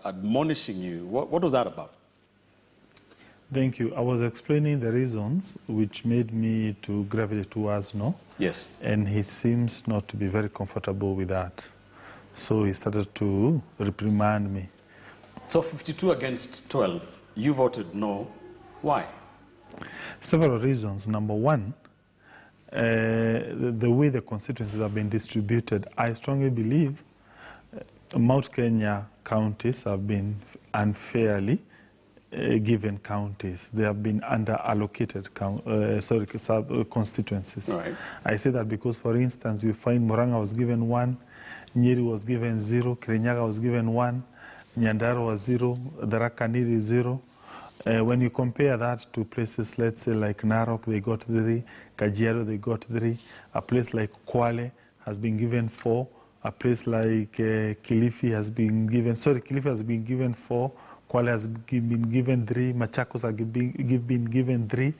admonishing you. What was that about? Thank you. I was explaining the reasons which made me to gravitate towards no. Yes. And he seems not to be very comfortable with that. So he started to reprimand me. So 52 against 12, you voted no. Why? Several reasons. Number one, the way the constituencies have been distributed, I strongly believe Mount Kenya counties have been unfairly given counties. They have been under-allocated constituencies. Right. I say that because, for instance, you find Murang'a was given 1, Nyeri was given 0, Kirinyaga was given 1, Nyandarua was 0, Tharaka Nithi 0. When you compare that to places, let's say, like Narok, they got 3, Kajiado, they got 3, a place like Kwale has been given 4, a place like Kilifi has been given 4, Kwale has been given 3, Machakos has been given 3.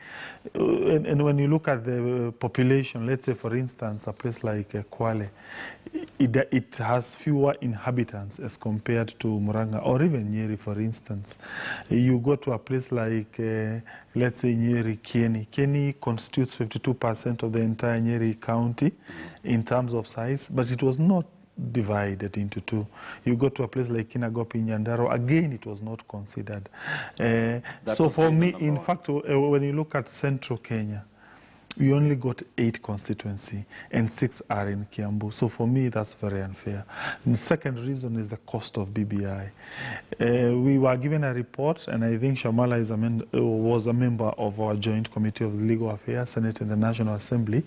And when you look at the population, let's say, for instance, a place like Kwale, it has fewer inhabitants as compared to Murang'a or even Nyeri, for instance. You go to a place like, let's say, Nyeri, Kieni. Kieni constitutes 52% of the entire Nyeri county in terms of size, but it was not divided into 2. You go to a place like Kinagopi, Nyandarua, again, it was not considered. So for me, in fact, when you look at central Kenya, we only got 8 constituency and 6 are in Kiambu. So for me, that's very unfair. And the second reason is the cost of BBI. We were given a report, and I think Shamala was a member of our joint committee of legal affairs, Senate and the National Assembly,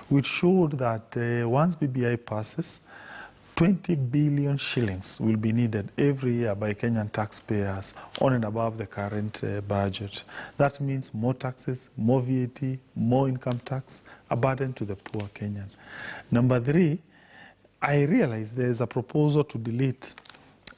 which showed that once BBI passes, 20 billion shillings will be needed every year by Kenyan taxpayers on and above the current budget. That means more taxes, more VAT, more income tax, a burden to the poor Kenyan. Number 3, I realize there is a proposal to delete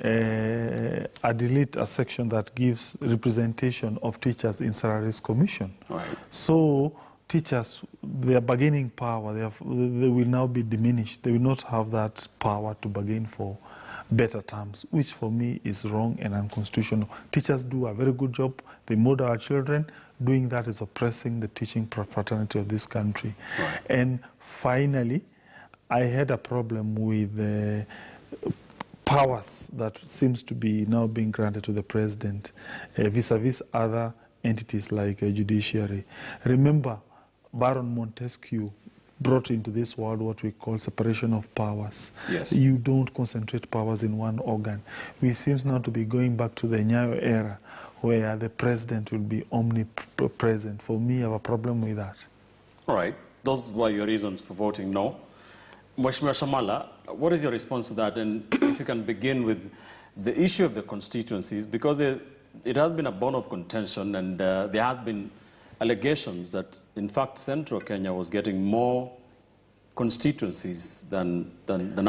a section that gives representation of teachers in Salaries Commission. Right. So teachers, their bargaining power, they will now be diminished. They will not have that power to bargain for better terms, which for me is wrong and unconstitutional. Teachers do a very good job. They mold our children. Doing that is oppressing the teaching fraternity of this country. Right. And finally, I had a problem with the powers that seems to be now being granted to the president vis-a-vis other entities like judiciary. Remember, Baron Montesquieu brought into this world what we call separation of powers. Yes. You don't concentrate powers in one organ. We seem now to be going back to the Nyayo era where the president will be omnipresent. For me, I have a problem with that. All right. Those were your reasons for voting no. Mheshimiwa Shamala, what is your response to that? And if you can begin with the issue of the constituencies, because it has been a bone of contention, and there has been allegations that, in fact, Central Kenya was getting more constituencies than